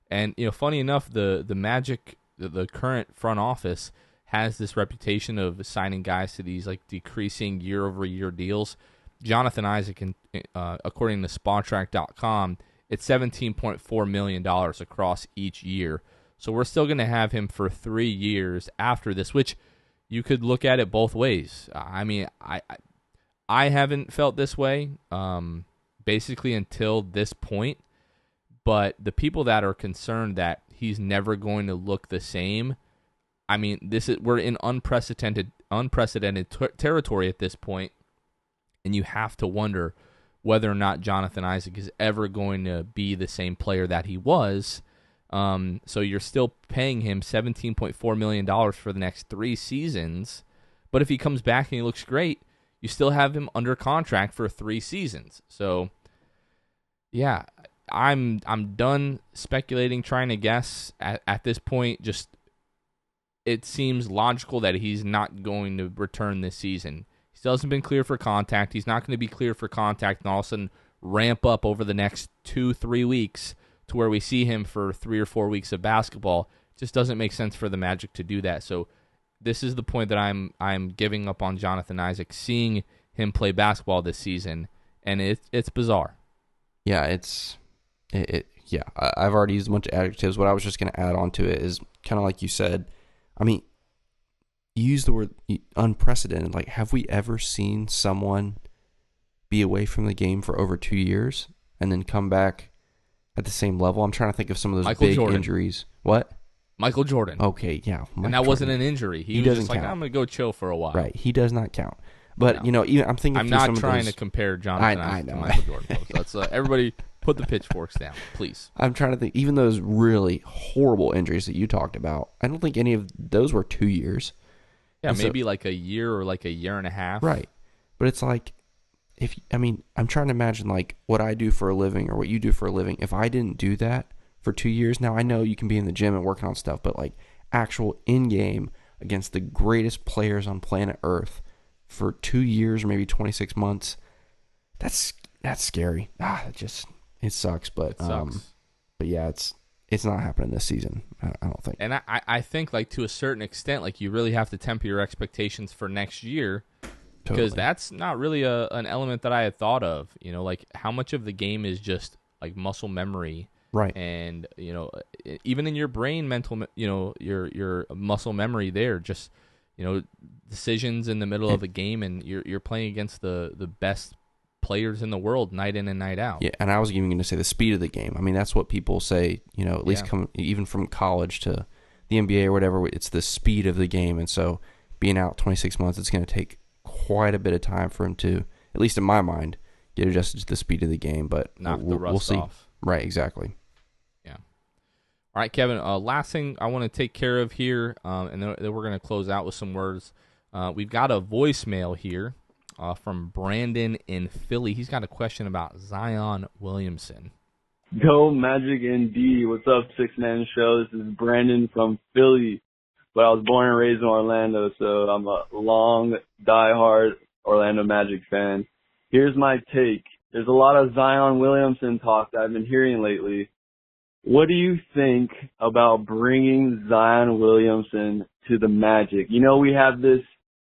And, you know, funny enough, the Magic, the current front office has this reputation of signing guys to these, like, decreasing year-over-year deals. Jonathan Isaac, according to Spotrac.com, it's $17.4 million across each year. So we're still going to have him for 3 years after this, which you could look at it both ways. I mean, I haven't felt this way basically until this point, but the people that are concerned that he's never going to look the same, I mean, we're in unprecedented territory at this point, and you have to wonder whether or not Jonathan Isaac is ever going to be the same player that he was. So you're still paying him $17.4 million for the next 3 seasons, but if he comes back and he looks great, you still have him under contract for 3 seasons. So, yeah, I'm done speculating, trying to guess. At this point, just it seems logical that he's not going to return this season. He still hasn't been cleared for contact. He's not going to be cleared for contact and all of a sudden ramp up over the next 2-3 weeks to where we see him for 3 or 4 weeks of basketball. It just doesn't make sense for the Magic to do that. So this is the point that I'm giving up on Jonathan Isaac, seeing him play basketball this season, and it's bizarre. Yeah, yeah. I've already used a bunch of adjectives. What I was just going to add on to it is kind of like you said. I mean, you use the word unprecedented. Like, have we ever seen someone be away from the game for over 2 years and then come back at the same level? I'm trying to think of some of those Michael big Jordan. injuries. What? Michael Jordan. Okay, yeah. And that wasn't an injury. He was just like, I'm going to go chill for a while. Right. He does not count. But, No. you know, even I'm thinking I'm through not some trying of those, to compare Jonathan Isaac to Michael Jordan. Folks. That's everybody put the pitchforks down, please. I'm trying to think, even those really horrible injuries that you talked about, I don't think any of those were 2 years. Yeah, And maybe like a year or like a year and a half. Right. But it's like, I'm trying to imagine like what I do for a living or what you do for a living. If I didn't do that for 2 years, now I know you can be in the gym and working on stuff, but like actual in-game against the greatest players on planet Earth for 2 years or maybe 26 months, that's scary. It sucks, but It sucks. But yeah, it's not happening this season. I don't think. And I think like to a certain extent, like you really have to temper your expectations for next year. Because that's not really an element that I had thought of. You know, like how much of the game is just like muscle memory, right? And you know, even in your brain, mental, you know, your muscle memory there, just you know, decisions in the middle of a game, and you're playing against the best players in the world night in and night out. Yeah, and I was even going to say the speed of the game. I mean, that's what people say. You know, at least even from college to the NBA or whatever, it's the speed of the game, and so being out 26 months, it's going to take quite a bit of time for him to, at least in my mind, get adjusted to the speed of the game. But we'll see. Off. Right, exactly. Yeah. All right, Kevin. Last thing I want to take care of here, and then we're going to close out with some words. We've got a voicemail here from Brandon in Philly. He's got a question about Zion Williamson. Go Magic indeed. What's up, Six Man Show? This is Brandon from Philly, but I was born and raised in Orlando, so I'm a long, diehard Orlando Magic fan. Here's my take. There's a lot of Zion Williamson talk that I've been hearing lately. What do you think about bringing Zion Williamson to the Magic? You know, we have this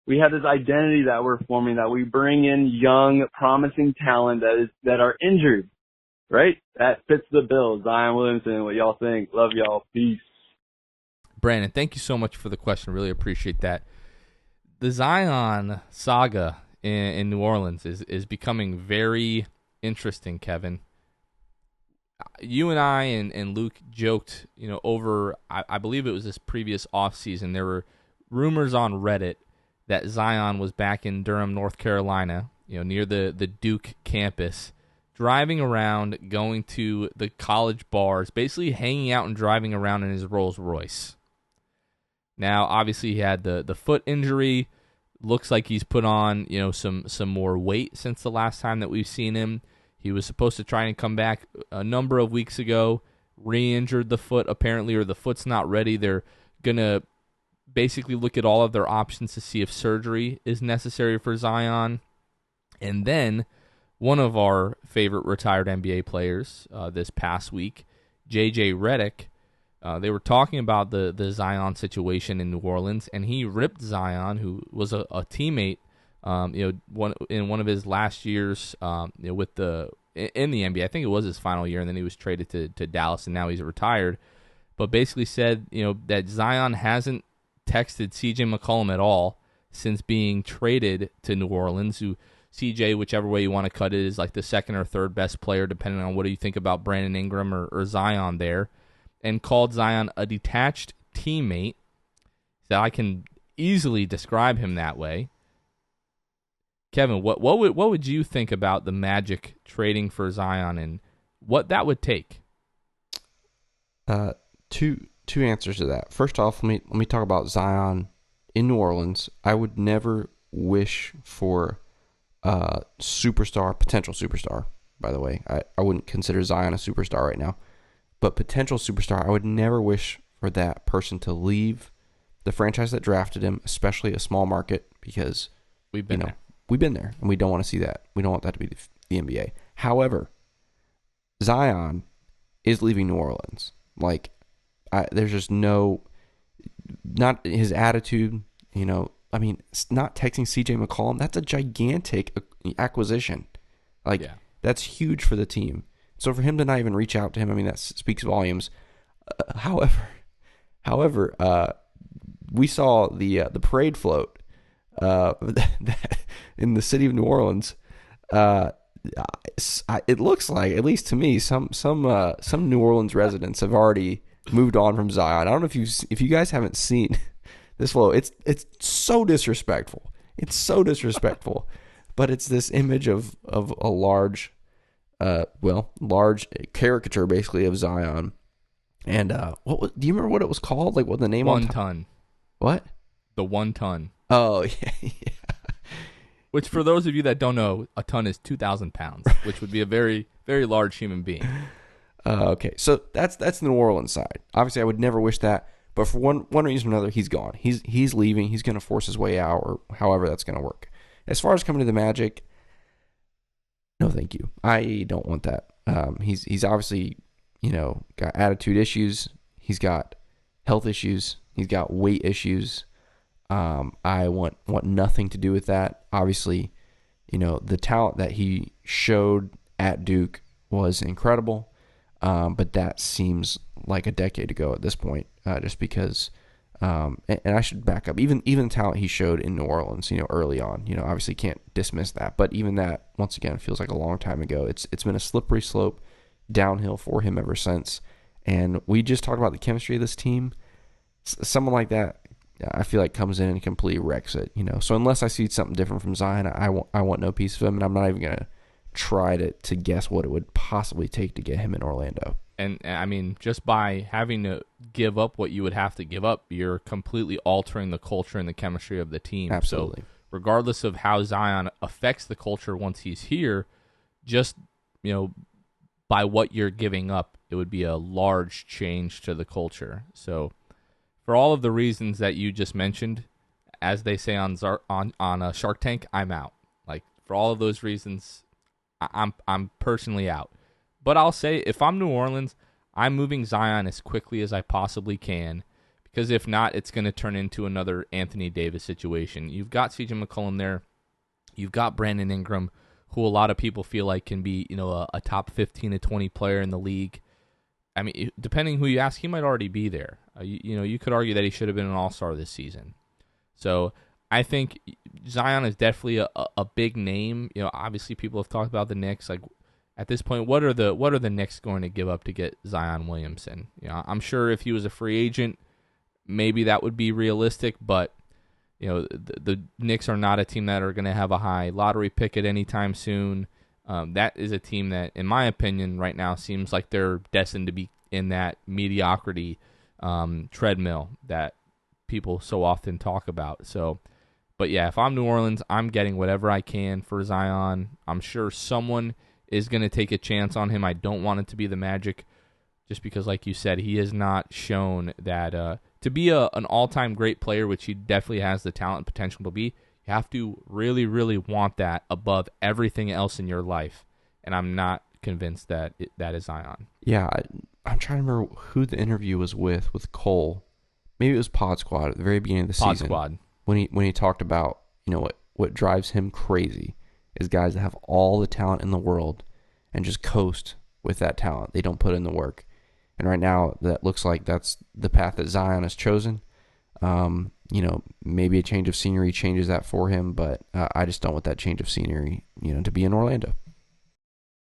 identity that we're forming, that we bring in young, promising talent that are injured, right? That fits the bill. Zion Williamson, what y'all think? Love y'all. Peace. Brandon, thank you so much for the question. Really appreciate that. The Zion saga in New Orleans is becoming very interesting, Kevin. You and I and Luke joked, over, I believe it was this previous offseason, there were rumors on Reddit that Zion was back in Durham, North Carolina, near the Duke campus, driving around, going to the college bars, basically hanging out and driving around in his Rolls Royce. Now, obviously, he had the foot injury. Looks like he's put on, some more weight since the last time that we've seen him. He was supposed to try and come back a number of weeks ago, re-injured the foot apparently, or the foot's not ready. They're going to basically look at all of their options to see if surgery is necessary for Zion. And then one of our favorite retired NBA players this past week, J.J. Redick, they were talking about the Zion situation in New Orleans, and he ripped Zion, who was a teammate, in one of his last years, with in the NBA. I think it was his final year, and then he was traded to Dallas, and now he's retired. But basically said, that Zion hasn't texted C.J. McCollum at all since being traded to New Orleans. Who C.J., whichever way you want to cut it, is like the second or third best player, depending on what do you think about Brandon Ingram or Zion there. And called Zion a detached teammate. So I can easily describe him that way. Kevin, what would you think about the Magic trading for Zion and what that would take? Two answers to that. First off, let me talk about Zion in New Orleans. I would never wish for a potential superstar, by the way. I wouldn't consider Zion a superstar right now. But potential superstar, I would never wish for that person to leave the franchise that drafted him, especially a small market, because we've been there. We've been there, and we don't want to see that. We don't want that to be the NBA. However, Zion is leaving New Orleans. There's just not his attitude, not texting CJ McCollum, that's a gigantic acquisition. That's huge for the team. So for him to not even reach out to him, that speaks volumes. However, we saw the parade float in the city of New Orleans. It looks like, at least to me, some New Orleans residents have already moved on from Zion. I don't know if you guys haven't seen this float. It's so disrespectful. It's so disrespectful. But it's this image of a large caricature basically of Zion. And do you remember what it was called? What the name? 1 ton. What? The 1 ton. Oh yeah. Which, for those of you that don't know, a ton is 2,000 pounds, which would be a very, very large human being. Okay, so that's the New Orleans side. Obviously, I would never wish that, but for one reason or another, he's gone. He's leaving. He's going to force his way out, or however that's going to work. As far as coming to the Magic, no, thank you. I don't want that. He's obviously got attitude issues. He's got health issues. He's got weight issues. I want nothing to do with that. Obviously, the talent that he showed at Duke was incredible, but that seems like a decade ago at this point, just because, and I should back up, even the talent he showed in New Orleans, early on, obviously can't dismiss that, but even that, once again, feels like a long time ago. It's been a slippery slope downhill for him ever since, and we just talked about the chemistry of this team. Someone like that, I feel like, comes in and completely wrecks it, So unless I see something different from Zion, I want no piece of him, and I'm not even going to try to guess what it would possibly take to get him in Orlando. And just by having to give up what you would have to give up, you're completely altering the culture and the chemistry of the team. Absolutely. So regardless of how Zion affects the culture once he's here, just, by what you're giving up, it would be a large change to the culture. So for all of the reasons that you just mentioned, as they say on Shark Tank, I'm out. Like, for all of those reasons, I'm personally out. But I'll say, if I'm New Orleans, I'm moving Zion as quickly as I possibly can, because if not, it's going to turn into another Anthony Davis situation. You've got CJ McCollum there. You've got Brandon Ingram, who a lot of people feel like can be, a top 15 to 20 player in the league. I mean, depending who you ask, he might already be there. You could argue that he should have been an all-star this season. So I think Zion is definitely a big name. Obviously people have talked about the Knicks. Like, at this point, what are the Knicks going to give up to get Zion Williamson? I'm sure if he was a free agent, maybe that would be realistic, but the Knicks are not a team that are going to have a high lottery pick at any time soon. That is a team that, in my opinion, right now seems like they're destined to be in that mediocrity treadmill that people so often talk about. So, but yeah, if I'm New Orleans, I'm getting whatever I can for Zion. I'm sure someone is going to take a chance on him. I don't want it to be the Magic, just because, like you said, he has not shown that to be an all-time great player, which he definitely has the talent and potential to be. You have to really, really want that above everything else in your life, and I'm not convinced that that is Zion. Yeah, I'm trying to remember who the interview was with Cole. Maybe it was Pod Squad at the very beginning of the season. Pod Squad. When he talked about, what drives him crazy is guys that have all the talent in the world and just coast with that talent. They don't put in the work. And right now, that looks like that's the path that Zion has chosen. Maybe a change of scenery changes that for him, but I just don't want that change of scenery, to be in Orlando.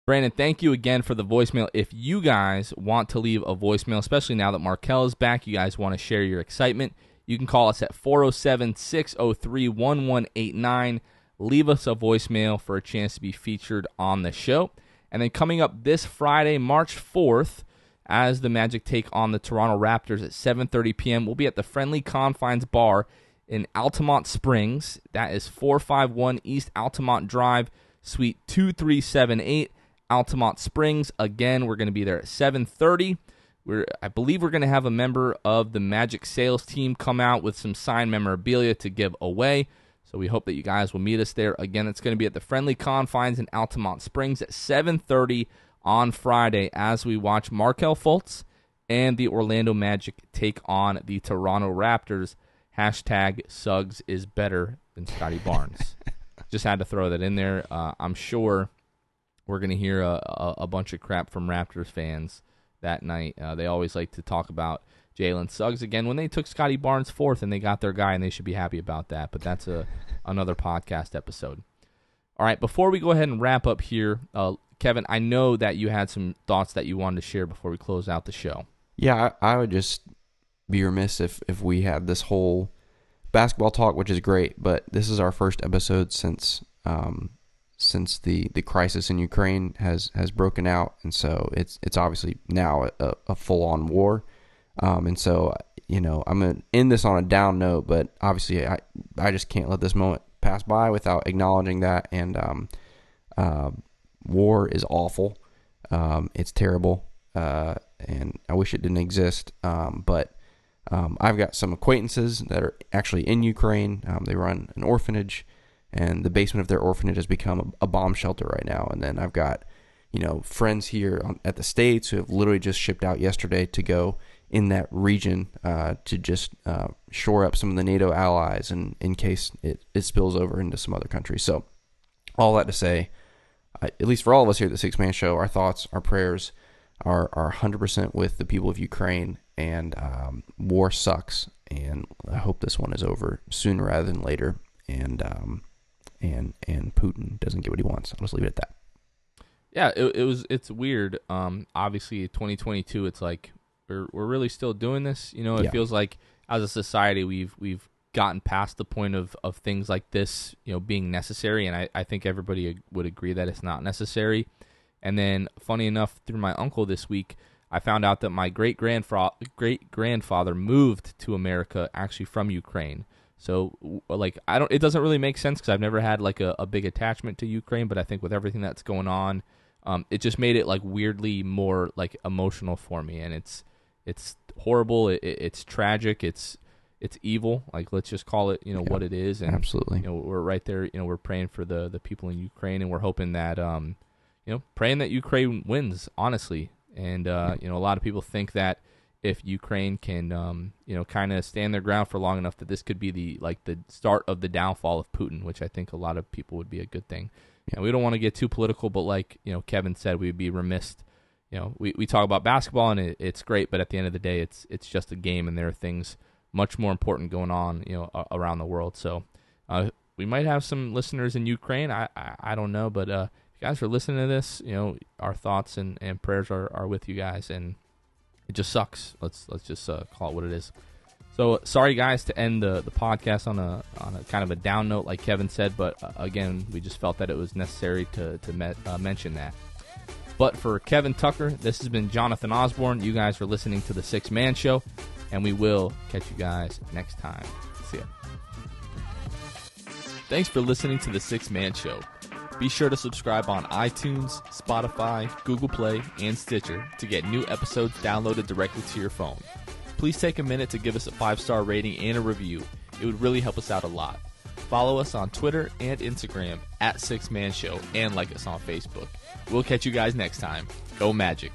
Brandon, thank you again for the voicemail. If you guys want to leave a voicemail, especially now that Markelle is back, you guys want to share your excitement, you can call us at 407-603-1189. Leave us a voicemail for a chance to be featured on the show. And then coming up this Friday, March 4th, as the Magic take on the Toronto Raptors at 7:30 p.m., we'll be at the Friendly Confines Bar in Altamont Springs. That is 451 East Altamont Drive, Suite 2378, Altamont Springs. Again, we're going to be there at 7:30. I believe we're going to have a member of the Magic sales team come out with some signed memorabilia to give away. So we hope that you guys will meet us there. Again, it's going to be at the Friendly Confines in Altamont Springs at 7:30 on Friday as we watch Markelle Fultz and the Orlando Magic take on the Toronto Raptors. Hashtag Suggs is better than Scotty Barnes. Just had to throw that in there. I'm sure we're going to hear a bunch of crap from Raptors fans that night. They always like to talk about Jalen Suggs again when they took Scotty Barnes fourth and they got their guy, and they should be happy about that. But that's another podcast episode. All right, before we go ahead and wrap up here, Kevin, I know that you had some thoughts that you wanted to share before we close out the show. Yeah, I would just be remiss if we had this whole basketball talk, which is great, but this is our first episode since the crisis in Ukraine has broken out, and so it's obviously now a full-on war. And so, I'm going to end this on a down note, but obviously I just can't let this moment pass by without acknowledging that. And war is awful. It's terrible. And I wish it didn't exist. But I've got some acquaintances that are actually in Ukraine. They run an orphanage, and the basement of their orphanage has become a bomb shelter right now. And then I've got, friends here at the States who have literally just shipped out yesterday to go in that region to just shore up some of the NATO allies, and in case it spills over into some other countries. So all that to say, at least for all of us here at the Six Man Show, our thoughts, our prayers are 100% with the people of Ukraine, and war sucks, and I hope this one is over sooner rather than later, and Putin doesn't get what he wants. I'll just leave it at that. Yeah, it's weird. Obviously 2022, it's like we're really still doing this. It feels like as a society we've gotten past the point of things like this, being necessary, and I think everybody would agree that it's not necessary. And then, funny enough, through my uncle this week, I found out that my great-grandfather moved to America actually from Ukraine. So, like, it doesn't really make sense because I've never had like a big attachment to Ukraine, but I think with everything that's going on, it just made it like weirdly more like emotional for me, and it's horrible. It's tragic. It's evil. Like, let's just call it, what it is. And, absolutely. We're right there. We're praying for the people in Ukraine, and we're hoping that, praying that Ukraine wins, honestly. And, a lot of people think that if Ukraine can, kind of stand their ground for long enough, that this could be the start of the downfall of Putin, which I think a lot of people would be a good thing. And we don't want to get too political, but like, Kevin said, we'd be remiss. We talk about basketball and it's great, but at the end of the day, it's just a game, and there are things much more important going on, around the world. So we might have some listeners in Ukraine. I don't know, but if you guys are listening to this, our thoughts and prayers are with you guys, and it just sucks. Let's just call it what it is. So sorry, guys, to end the podcast on a kind of a down note, like Kevin said, but again, we just felt that it was necessary to mention that. But for Kevin Tucker, this has been Jonathan Osborne. You guys are listening to The Six Man Show, and we will catch you guys next time. See ya. Thanks for listening to The Six Man Show. Be sure to subscribe on iTunes, Spotify, Google Play, and Stitcher to get new episodes downloaded directly to your phone. Please take a minute to give us a 5-star rating and a review. It would really help us out a lot. Follow us on Twitter and Instagram @6manshow, and like us on Facebook. We'll catch you guys next time. Go Magic.